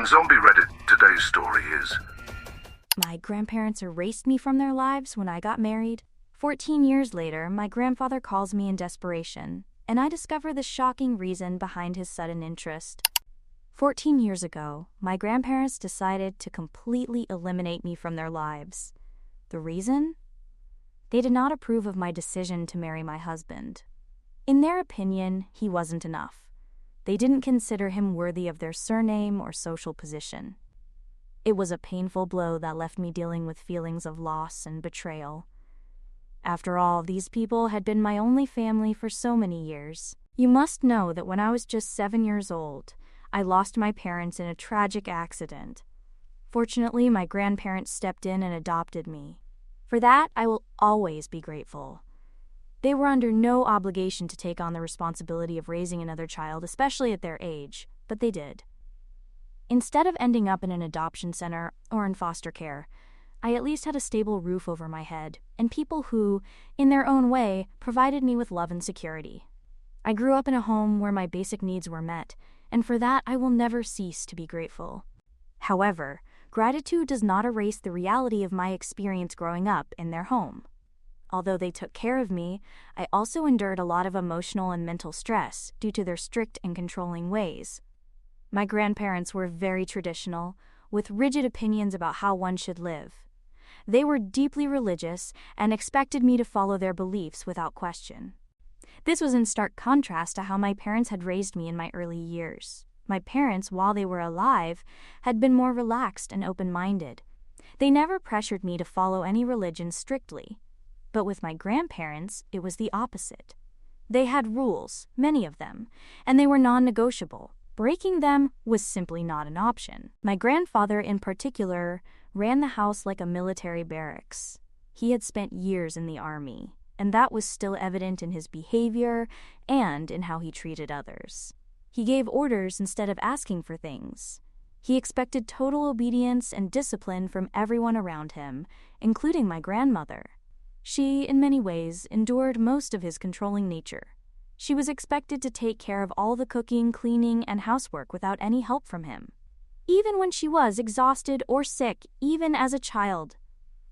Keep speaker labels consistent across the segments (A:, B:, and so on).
A: On Zombie Reddit, today's story is...
B: My grandparents erased me from their lives when I got married. 14 years later, my grandfather calls me in desperation, and I discover the shocking reason behind his sudden interest. 14 years ago, my grandparents decided to completely eliminate me from their lives. The reason? They did not approve of my decision to marry my husband. In their opinion, he wasn't enough. They didn't consider him worthy of their surname or social position. It was a painful blow that left me dealing with feelings of loss and betrayal. After all, these people had been my only family for so many years. You must know that when I was just 7 years old, I lost my parents in a tragic accident. Fortunately, my grandparents stepped in and adopted me. For that, I will always be grateful. They were under no obligation to take on the responsibility of raising another child, especially at their age, but they did. Instead of ending up in an adoption center or in foster care, I at least had a stable roof over my head and people who, in their own way, provided me with love and security. I grew up in a home where my basic needs were met, and for that I will never cease to be grateful. However, gratitude does not erase the reality of my experience growing up in their home. Although they took care of me, I also endured a lot of emotional and mental stress due to their strict and controlling ways. My grandparents were very traditional, with rigid opinions about how one should live. They were deeply religious and expected me to follow their beliefs without question. This was in stark contrast to how my parents had raised me in my early years. My parents, while they were alive, had been more relaxed and open-minded. They never pressured me to follow any religion strictly. But with my grandparents, it was the opposite. They had rules, many of them, and they were non-negotiable. Breaking them was simply not an option. My grandfather, in particular, ran the house like a military barracks. He had spent years in the army, and that was still evident in his behavior and in how he treated others. He gave orders instead of asking for things. He expected total obedience and discipline from everyone around him, including my grandmother. She, in many ways, endured most of his controlling nature. She was expected to take care of all the cooking, cleaning, and housework without any help from him. Even when she was exhausted or sick, even as a child,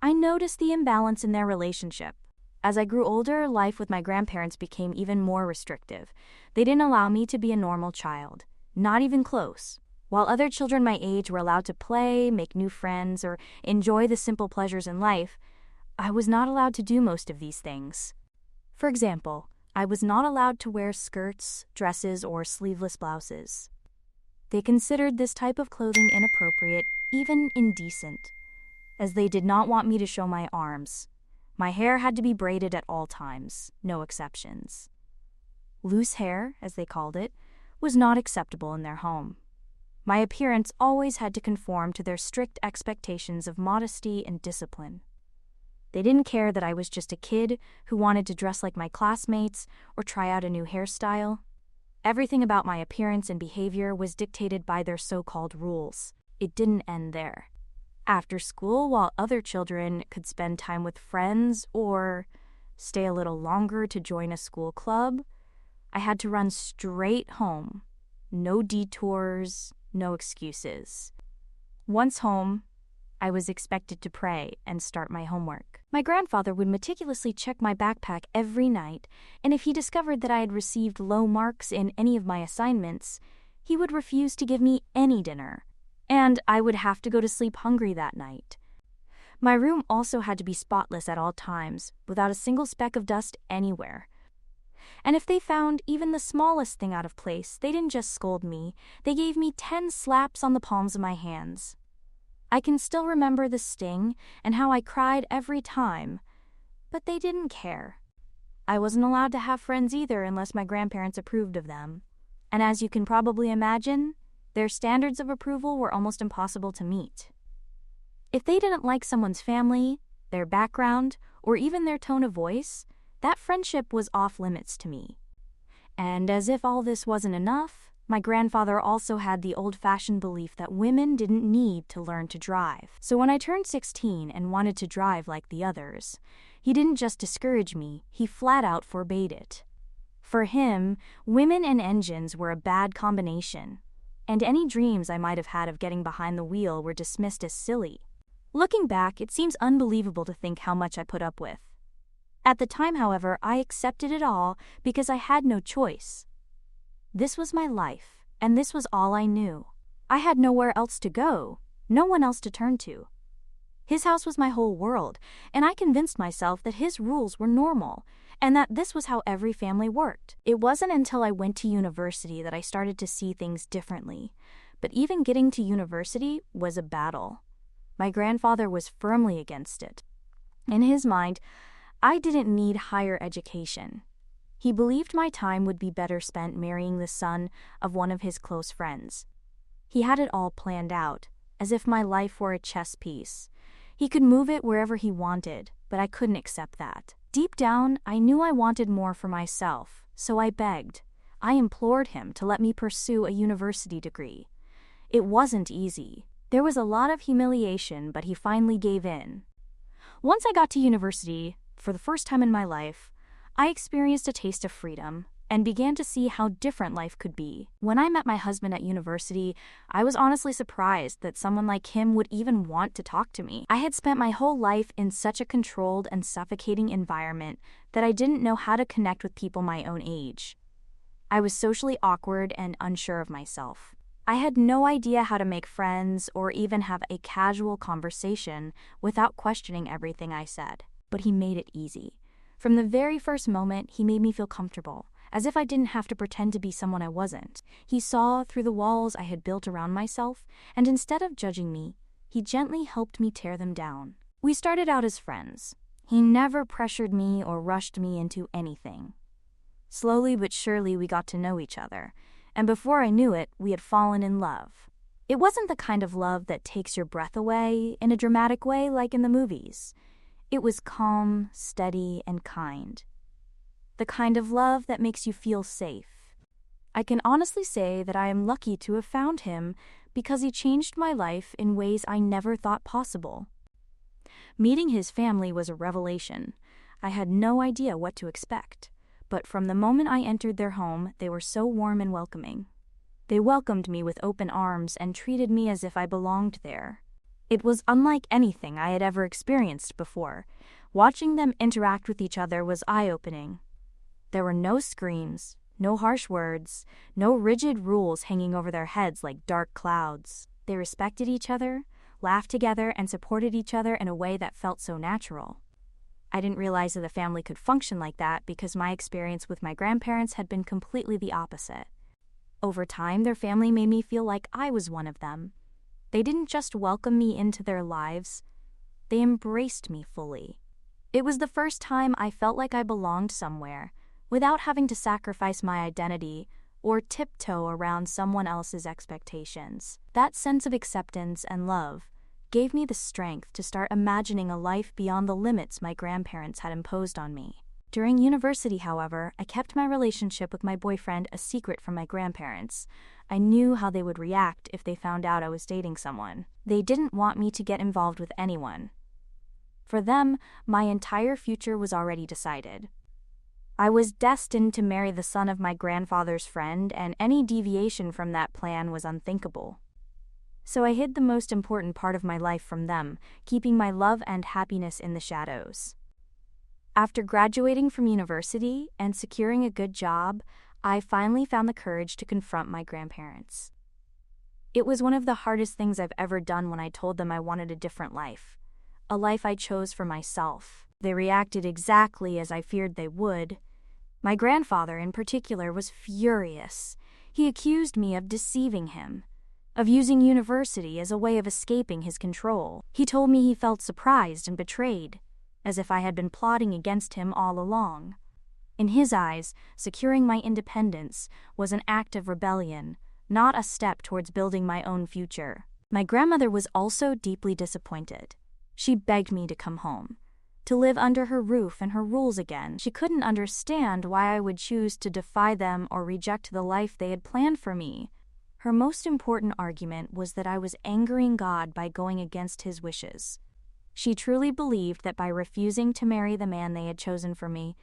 B: I noticed the imbalance in their relationship. As I grew older, life with my grandparents became even more restrictive. They didn't allow me to be a normal child, not even close. While other children my age were allowed to play, make new friends, or enjoy the simple pleasures in life, I was not allowed to do most of these things. For example, I was not allowed to wear skirts, dresses, or sleeveless blouses. They considered this type of clothing inappropriate, even indecent, as they did not want me to show my arms. My hair had to be braided at all times, no exceptions. Loose hair, as they called it, was not acceptable in their home. My appearance always had to conform to their strict expectations of modesty and discipline. They didn't care that I was just a kid who wanted to dress like my classmates or try out a new hairstyle. Everything about my appearance and behavior was dictated by their so-called rules. It didn't end there. After school, while other children could spend time with friends or stay a little longer to join a school club, I had to run straight home. No detours, no excuses. Once home, I was expected to pray and start my homework. My grandfather would meticulously check my backpack every night, and if he discovered that I had received low marks in any of my assignments, he would refuse to give me any dinner, and I would have to go to sleep hungry that night. My room also had to be spotless at all times, without a single speck of dust anywhere. And if they found even the smallest thing out of place, they didn't just scold me, they gave me 10 slaps on the palms of my hands. I can still remember the sting and how I cried every time, but they didn't care. I wasn't allowed to have friends either unless my grandparents approved of them. And as you can probably imagine, their standards of approval were almost impossible to meet. If they didn't like someone's family, their background, or even their tone of voice, that friendship was off limits to me. And as if all this wasn't enough, my grandfather also had the old-fashioned belief that women didn't need to learn to drive. So when I turned 16 and wanted to drive like the others, he didn't just discourage me, he flat out forbade it. For him, women and engines were a bad combination. and any dreams I might have had of getting behind the wheel were dismissed as silly. Looking back, it seems unbelievable to think how much I put up with. At the time, however, I accepted it all because I had no choice. This was my life, and this was all I knew. I had nowhere else to go, no one else to turn to. His house was my whole world, and I convinced myself that his rules were normal, and that this was how every family worked. It wasn't until I went to university that I started to see things differently, but even getting to university was a battle. My grandfather was firmly against it. In his mind, I didn't need higher education. He believed my time would be better spent marrying the son of one of his close friends. He had it all planned out, as if my life were a chess piece. He could move it wherever he wanted, but I couldn't accept that. Deep down, I knew I wanted more for myself, so I begged. I implored him to let me pursue a university degree. It wasn't easy. There was a lot of humiliation, but he finally gave in. Once I got to university, for the first time in my life, I experienced a taste of freedom and began to see how different life could be. When I met my husband at university, I was honestly surprised that someone like him would even want to talk to me. I had spent my whole life in such a controlled and suffocating environment that I didn't know how to connect with people my own age. I was socially awkward and unsure of myself. I had no idea how to make friends or even have a casual conversation without questioning everything I said. But he made it easy. From the very first moment, he made me feel comfortable, as if I didn't have to pretend to be someone I wasn't. He saw through the walls I had built around myself, and instead of judging me, he gently helped me tear them down. We started out as friends. He never pressured me or rushed me into anything. Slowly but surely, we got to know each other, and before I knew it, we had fallen in love. It wasn't the kind of love that takes your breath away in a dramatic way like in the movies. It was calm, steady, and kind. The kind of love that makes you feel safe. I can honestly say that I am lucky to have found him because he changed my life in ways I never thought possible. Meeting his family was a revelation. I had no idea what to expect, but from the moment I entered their home, they were so warm and welcoming. They welcomed me with open arms and treated me as if I belonged there. It was unlike anything I had ever experienced before. Watching them interact with each other was eye-opening. There were no screams, no harsh words, no rigid rules hanging over their heads like dark clouds. They respected each other, laughed together, and supported each other in a way that felt so natural. I didn't realize that a family could function like that because my experience with my grandparents had been completely the opposite. Over time, their family made me feel like I was one of them. They didn't just welcome me into their lives, they embraced me fully. It was the first time I felt like I belonged somewhere, without having to sacrifice my identity or tiptoe around someone else's expectations. That sense of acceptance and love gave me the strength to start imagining a life beyond the limits my grandparents had imposed on me. During university, however, I kept my relationship with my boyfriend a secret from my grandparents. I knew how they would react if they found out I was dating someone. They didn't want me to get involved with anyone. For them, my entire future was already decided. I was destined to marry the son of my grandfather's friend, and any deviation from that plan was unthinkable. So I hid the most important part of my life from them, keeping my love and happiness in the shadows. After graduating from university and securing a good job, I finally found the courage to confront my grandparents. It was one of the hardest things I've ever done when I told them I wanted a different life, a life I chose for myself. They reacted exactly as I feared they would. My grandfather, in particular, was furious. He accused me of deceiving him, of using university as a way of escaping his control. He told me he felt surprised and betrayed, as if I had been plotting against him all along. In his eyes, securing my independence was an act of rebellion, not a step towards building my own future. My grandmother was also deeply disappointed. She begged me to come home, to live under her roof and her rules again. She couldn't understand why I would choose to defy them or reject the life they had planned for me. Her most important argument was that I was angering God by going against his wishes. She truly believed that by refusing to marry the man they had chosen for me,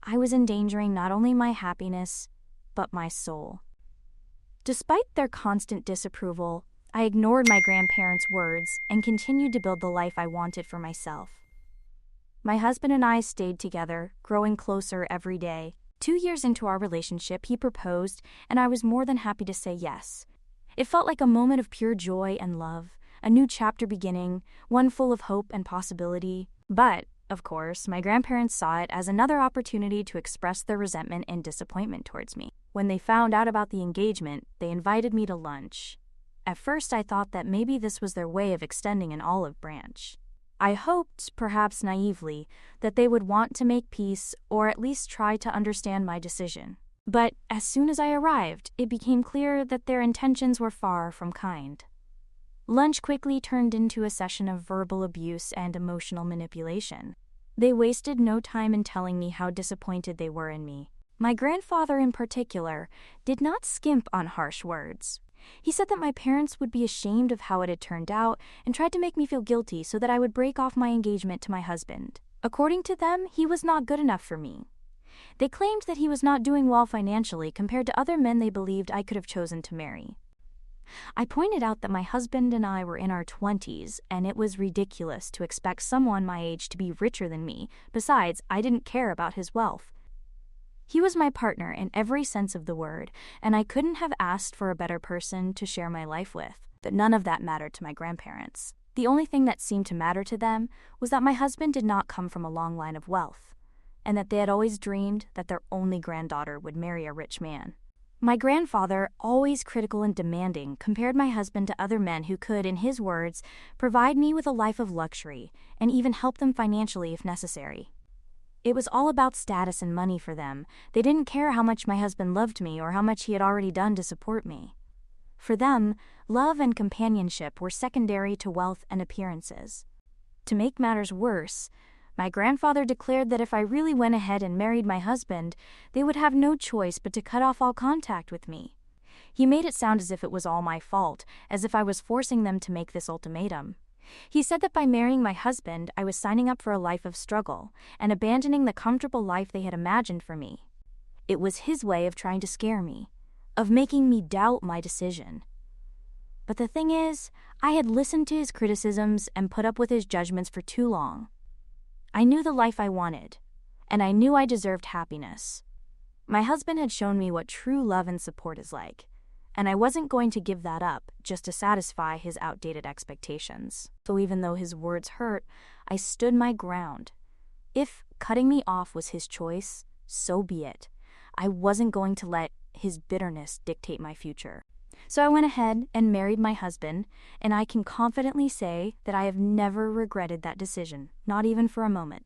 B: I was endangering not only my happiness, but my soul. Despite their constant disapproval, I ignored my grandparents' words and continued to build the life I wanted for myself. My husband and I stayed together, growing closer every day. 2 years into our relationship, he proposed, and I was more than happy to say yes. It felt like a moment of pure joy and love, a new chapter beginning, one full of hope and possibility. But, of course, my grandparents saw it as another opportunity to express their resentment and disappointment towards me. When they found out about the engagement, they invited me to lunch. At first, I thought that maybe this was their way of extending an olive branch. I hoped, perhaps naively, that they would want to make peace or at least try to understand my decision. But as soon as I arrived, it became clear that their intentions were far from kind. Lunch quickly turned into a session of verbal abuse and emotional manipulation. They wasted no time in telling me how disappointed they were in me. My grandfather, in particular, did not skimp on harsh words. He said that my parents would be ashamed of how it had turned out and tried to make me feel guilty so that I would break off my engagement to my husband. According to them, he was not good enough for me. They claimed that he was not doing well financially compared to other men they believed I could have chosen to marry. I pointed out that my husband and I were in our 20s, and it was ridiculous to expect someone my age to be richer than me. Besides, I didn't care about his wealth. He was my partner in every sense of the word, and I couldn't have asked for a better person to share my life with. But none of that mattered to my grandparents. The only thing that seemed to matter to them was that my husband did not come from a long line of wealth, and that they had always dreamed that their only granddaughter would marry a rich man. My grandfather, always critical and demanding, compared my husband to other men who could, in his words, provide me with a life of luxury and even help them financially if necessary. It was all about status and money for them. They didn't care how much my husband loved me or how much he had already done to support me. For them, love and companionship were secondary to wealth and appearances. To make matters worse, my grandfather declared that if I really went ahead and married my husband, they would have no choice but to cut off all contact with me. He made it sound as if it was all my fault, as if I was forcing them to make this ultimatum. He said that by marrying my husband, I was signing up for a life of struggle and abandoning the comfortable life they had imagined for me. It was his way of trying to scare me, of making me doubt my decision. But the thing is, I had listened to his criticisms and put up with his judgments for too long. I knew the life I wanted, and I knew I deserved happiness. My husband had shown me what true love and support is like, and I wasn't going to give that up just to satisfy his outdated expectations. So even though his words hurt, I stood my ground. If cutting me off was his choice, so be it. I wasn't going to let his bitterness dictate my future. So I went ahead and married my husband, and I can confidently say that I have never regretted that decision, not even for a moment.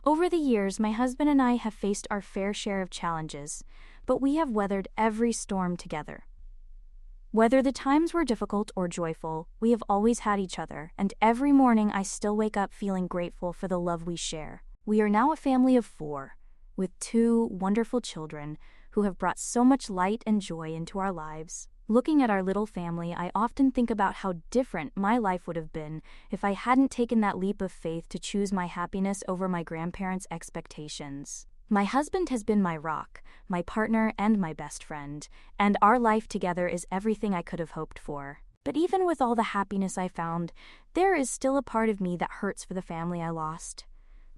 B: Over the years, my husband and I have faced our fair share of challenges, but we have weathered every storm together. Whether the times were difficult or joyful, we have always had each other, and every morning I still wake up feeling grateful for the love we share. We are now a family of 4, with 2 wonderful children who have brought so much light and joy into our lives. Looking at our little family, I often think about how different my life would have been if I hadn't taken that leap of faith to choose my happiness over my grandparents' expectations. My husband has been my rock, my partner, and my best friend, and our life together is everything I could have hoped for. But even with all the happiness I found, there is still a part of me that hurts for the family I lost.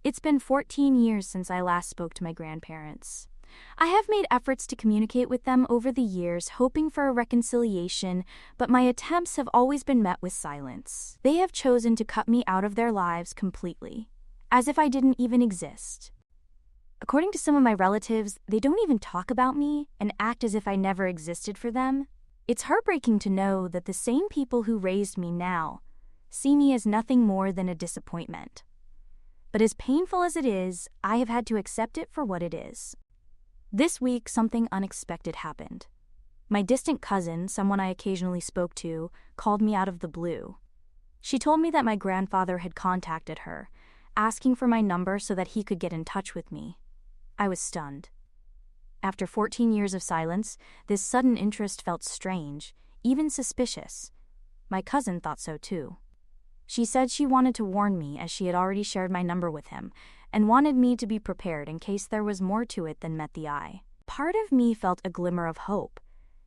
B: It's been 14 years since I last spoke to my grandparents. I have made efforts to communicate with them over the years, hoping for a reconciliation, but my attempts have always been met with silence. They have chosen to cut me out of their lives completely, as if I didn't even exist. According to some of my relatives, they don't even talk about me and act as if I never existed for them. It's heartbreaking to know that the same people who raised me now see me as nothing more than a disappointment. But as painful as it is, I have had to accept it for what it is. This week, something unexpected happened. My distant cousin, someone I occasionally spoke to, called me out of the blue. She told me that my grandfather had contacted her, asking for my number so that he could get in touch with me. I was stunned. After 14 years of silence, this sudden interest felt strange, even suspicious. My cousin thought so too. She said she wanted to warn me as she had already shared my number with him, and wanted me to be prepared in case there was more to it than met the eye. Part of me felt a glimmer of hope.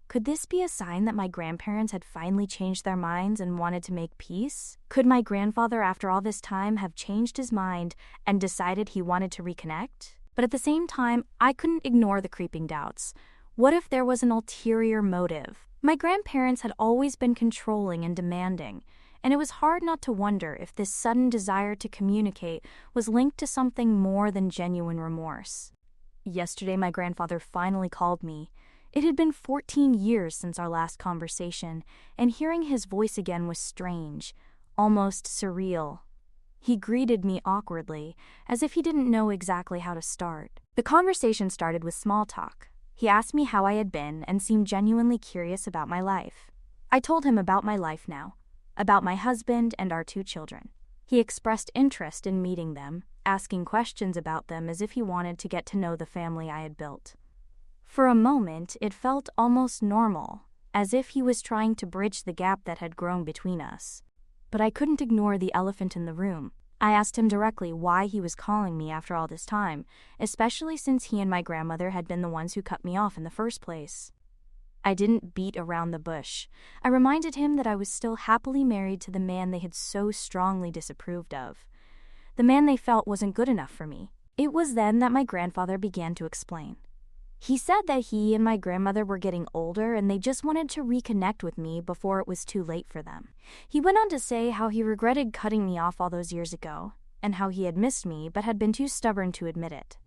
B: Could this be a sign that my grandparents had finally changed their minds and wanted to make peace? Could my grandfather, after all this time, have changed his mind and decided he wanted to reconnect? But at the same time, I couldn't ignore the creeping doubts. What if there was an ulterior motive? My grandparents had always been controlling and demanding, and it was hard not to wonder if this sudden desire to communicate was linked to something more than genuine remorse. Yesterday, my grandfather finally called me. It had been 14 years since our last conversation, and hearing his voice again was strange, almost surreal. He greeted me awkwardly, as if he didn't know exactly how to start. The conversation started with small talk. He asked me how I had been and seemed genuinely curious about my life. I told him about my life now, about my husband and our 2 children. He expressed interest in meeting them, asking questions about them as if he wanted to get to know the family I had built. For a moment, it felt almost normal, as if he was trying to bridge the gap that had grown between us. But I couldn't ignore the elephant in the room. I asked him directly why he was calling me after all this time, especially since he and my grandmother had been the ones who cut me off in the first place. I didn't beat around the bush. I reminded him that I was still happily married to the man they had so strongly disapproved of. The man they felt wasn't good enough for me. It was then that my grandfather began to explain. He said that he and my grandmother were getting older and they just wanted to reconnect with me before it was too late for them. He went on to say how he regretted cutting me off all those years ago, and how he had missed me but had been too stubborn to admit it.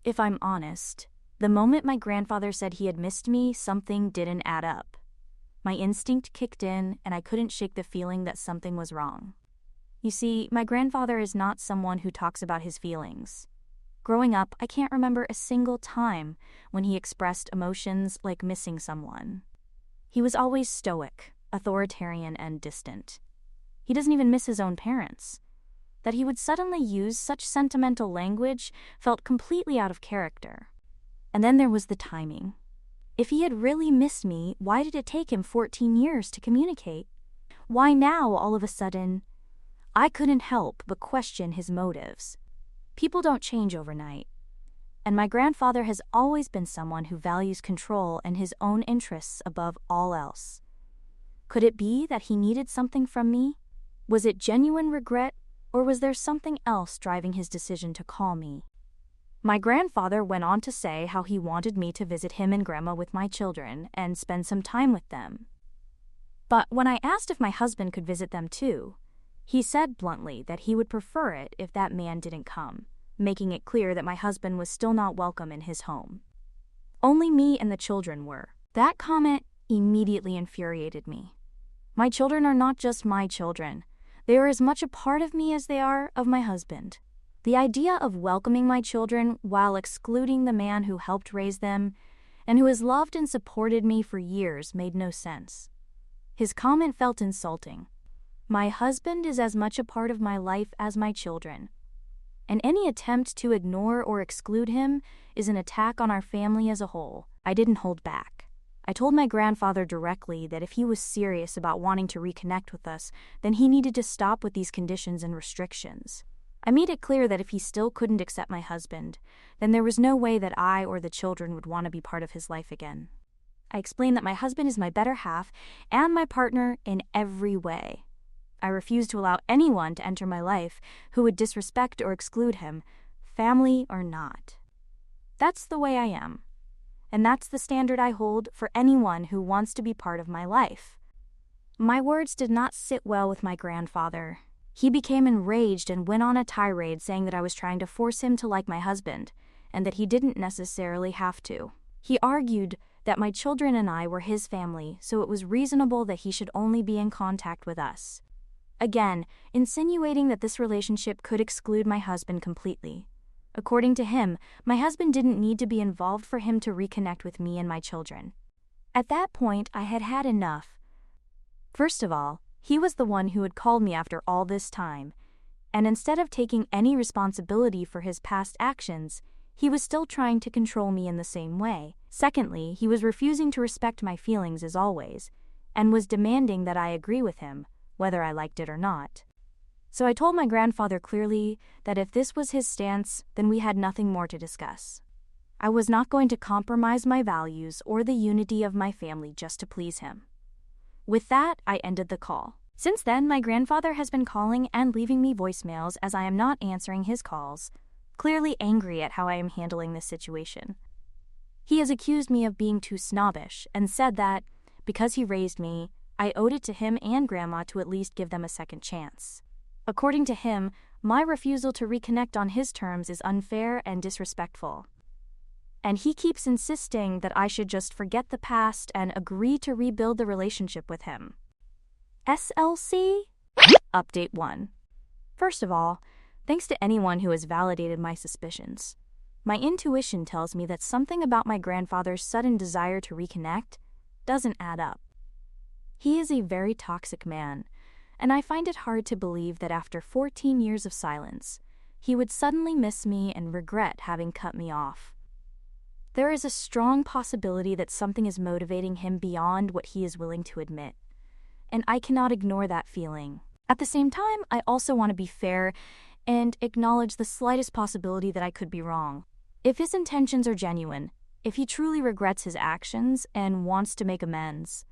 B: If I'm honest, the moment my grandfather said he had missed me, something didn't add up. My instinct kicked in and I couldn't shake the feeling that something was wrong. You see, my grandfather is not someone who talks about his feelings. Growing up, I can't remember a single time when he expressed emotions like missing someone. He was always stoic, authoritarian, and distant. He doesn't even miss his own parents. That he would suddenly use such sentimental language felt completely out of character. And then there was the timing. If he had really missed me, why did it take him 14 years to communicate? Why now, all of a sudden? I couldn't help but question his motives. People don't change overnight. And my grandfather has always been someone who values control and his own interests above all else. Could it be that he needed something from me? Was it genuine regret, or was there something else driving his decision to call me? My grandfather went on to say how he wanted me to visit him and Grandma with my children and spend some time with them. But when I asked if my husband could visit them too, he said bluntly that he would prefer it if that man didn't come, making it clear that my husband was still not welcome in his home. Only me and the children were. That comment immediately infuriated me. My children are not just my children. They are as much a part of me as they are of my husband. The idea of welcoming my children while excluding the man who helped raise them and who has loved and supported me for years made no sense. His comment felt insulting. My husband is as much a part of my life as my children, and any attempt to ignore or exclude him is an attack on our family as a whole. I didn't hold back. I told my grandfather directly that if he was serious about wanting to reconnect with us, then he needed to stop with these conditions and restrictions. I made it clear that if he still couldn't accept my husband, then there was no way that I or the children would want to be part of his life again. I explained that my husband is my better half and my partner in every way. I refused to allow anyone to enter my life who would disrespect or exclude him, family or not. That's the way I am, and that's the standard I hold for anyone who wants to be part of my life. My words did not sit well with my grandfather. He became enraged and went on a tirade saying that I was trying to force him to like my husband, and that he didn't necessarily have to. He argued that my children and I were his family, so it was reasonable that he should only be in contact with us. Again, insinuating that this relationship could exclude my husband completely. According to him, my husband didn't need to be involved for him to reconnect with me and my children. At that point, I had had enough. First of all, he was the one who had called me after all this time, and instead of taking any responsibility for his past actions, he was still trying to control me in the same way. Secondly, he was refusing to respect my feelings as always, and was demanding that I agree with him, whether I liked it or not. So I told my grandfather clearly that if this was his stance, then we had nothing more to discuss. I was not going to compromise my values or the unity of my family just to please him. With that, I ended the call. Since then, my grandfather has been calling and leaving me voicemails as I am not answering his calls, clearly angry at how I am handling this situation. He has accused me of being too snobbish and said that, because he raised me, I owed it to him and Grandma to at least give them a second chance. According to him, my refusal to reconnect on his terms is unfair and disrespectful. And he keeps insisting that I should just forget the past and agree to rebuild the relationship with him. SLC? Update 1. First of all, thanks to anyone who has validated my suspicions. My intuition tells me that something about my grandfather's sudden desire to reconnect doesn't add up. He is a very toxic man, and I find it hard to believe that after 14 years of silence, he would suddenly miss me and regret having cut me off. There is a strong possibility that something is motivating him beyond what he is willing to admit, and I cannot ignore that feeling. At the same time, I also want to be fair and acknowledge the slightest possibility that I could be wrong. If his intentions are genuine, if he truly regrets his actions and wants to make amends,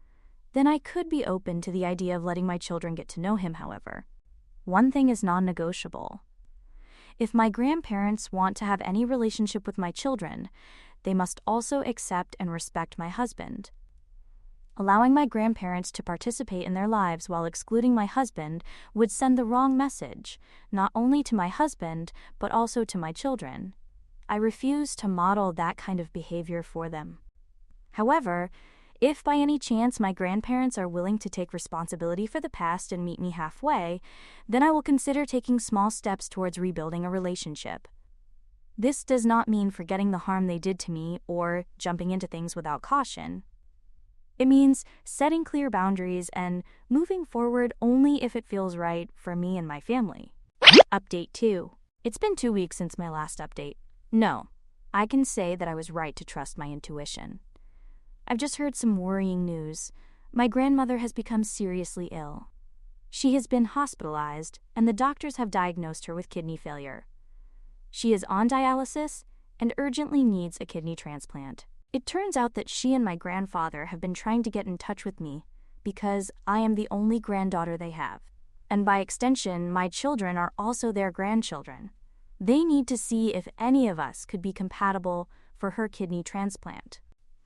B: then I could be open to the idea of letting my children get to know him, however. One thing is non-negotiable. If my grandparents want to have any relationship with my children, they must also accept and respect my husband. Allowing my grandparents to participate in their lives while excluding my husband would send the wrong message, not only to my husband, but also to my children. I refuse to model that kind of behavior for them. However, if by any chance my grandparents are willing to take responsibility for the past and meet me halfway, then I will consider taking small steps towards rebuilding a relationship. This does not mean forgetting the harm they did to me or jumping into things without caution. It means setting clear boundaries and moving forward only if it feels right for me and my family. Update 2. It's been 2 weeks since my last update. No, I can say that I was right to trust my intuition. I've just heard some worrying news. My grandmother has become seriously ill. She has been hospitalized, and the doctors have diagnosed her with kidney failure. She is on dialysis and urgently needs a kidney transplant. It turns out that she and my grandfather have been trying to get in touch with me because I am the only granddaughter they have. And by extension, my children are also their grandchildren. They need to see if any of us could be compatible for her kidney transplant.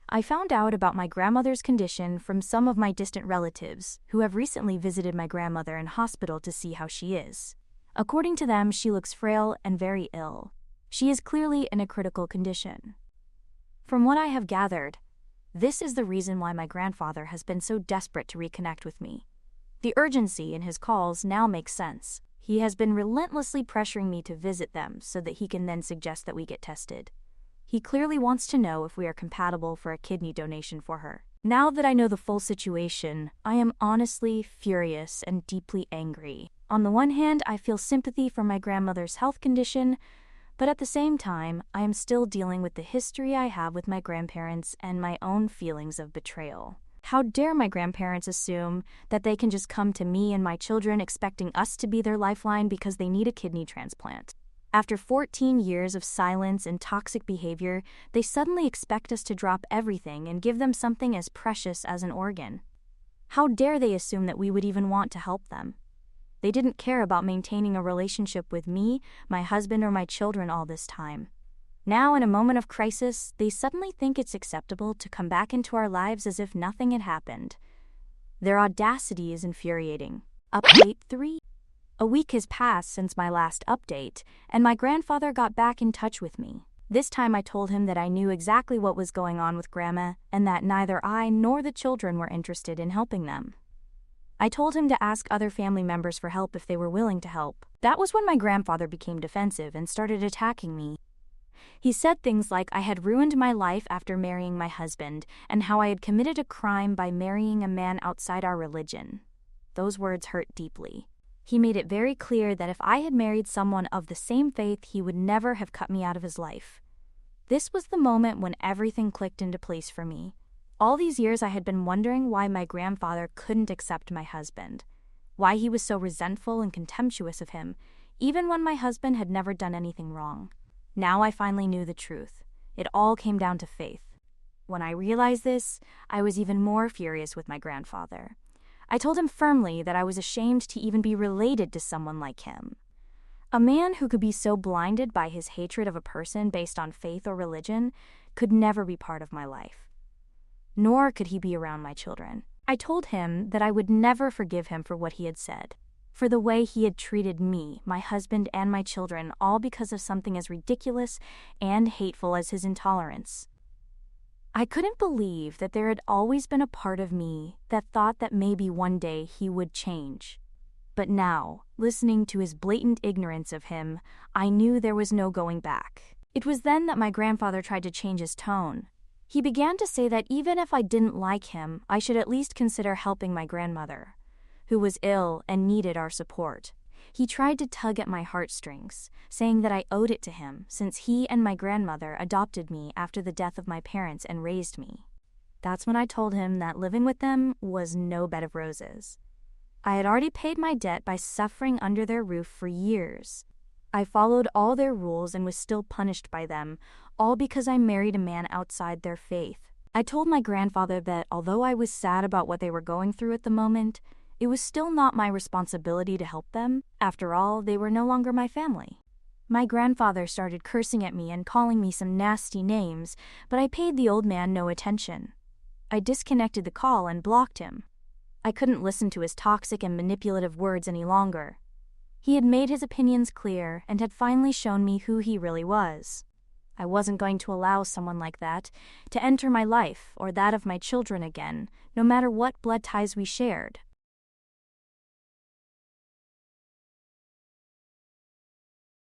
B: I found out about my grandmother's condition from some of my distant relatives who have recently visited my grandmother in hospital to see how she is. According to them, she looks frail and very ill. She is clearly in a critical condition. From what I have gathered, this is the reason why my grandfather has been so desperate to reconnect with me. The urgency in his calls now makes sense. He has been relentlessly pressuring me to visit them so that he can then suggest that we get tested. He clearly wants to know if we are compatible for a kidney donation for her. Now that I know the full situation, I am honestly furious and deeply angry. On the one hand, I feel sympathy for my grandmother's health condition, but at the same time, I am still dealing with the history I have with my grandparents and my own feelings of betrayal. How dare my grandparents assume that they can just come to me and my children expecting us to be their lifeline because they need a kidney transplant? After 14 years of silence and toxic behavior, they suddenly expect us to drop everything and give them something as precious as an organ. How dare they assume that we would even want to help them? They didn't care about maintaining a relationship with me, my husband, or my children all this time. Now, in a moment of crisis, they suddenly think it's acceptable to come back into our lives as if nothing had happened. Their audacity is infuriating. Update 3. A week has passed since my last update, and my grandfather got back in touch with me. This time I told him that I knew exactly what was going on with Grandma and that neither I nor the children were interested in helping them. I told him to ask other family members for help if they were willing to help. That was when my grandfather became defensive and started attacking me. He said things like I had ruined my life after marrying my husband and how I had committed a crime by marrying a man outside our religion. Those words hurt deeply. He made it very clear that if I had married someone of the same faith, he would never have cut me out of his life. This was the moment when everything clicked into place for me. All these years I had been wondering why my grandfather couldn't accept my husband, why he was so resentful and contemptuous of him, even when my husband had never done anything wrong. Now I finally knew the truth. It all came down to faith. When I realized this, I was even more furious with my grandfather. I told him firmly that I was ashamed to even be related to someone like him. A man who could be so blinded by his hatred of a person based on faith or religion could never be part of my life. Nor could he be around my children. I told him that I would never forgive him for what he had said, for the way he had treated me, my husband, and my children, all because of something as ridiculous and hateful as his intolerance. I couldn't believe that there had always been a part of me that thought that maybe one day he would change. But now, listening to his blatant ignorance of him, I knew there was no going back. It was then that my grandfather tried to change his tone. He began to say that even if I didn't like him, I should at least consider helping my grandmother, who was ill and needed our support. He tried to tug at my heartstrings, saying that I owed it to him since he and my grandmother adopted me after the death of my parents and raised me. That's when I told him that living with them was no bed of roses. I had already paid my debt by suffering under their roof for years. I followed all their rules and was still punished by them, all because I married a man outside their faith. I told my grandfather that although I was sad about what they were going through at the moment, it was still not my responsibility to help them. After all, they were no longer my family. My grandfather started cursing at me and calling me some nasty names, but I paid the old man no attention. I disconnected the call and blocked him. I couldn't listen to his toxic and manipulative words any longer. He had made his opinions clear and had finally shown me who he really was. I wasn't going to allow someone like that to enter my life or that of my children again, no matter what blood ties we shared.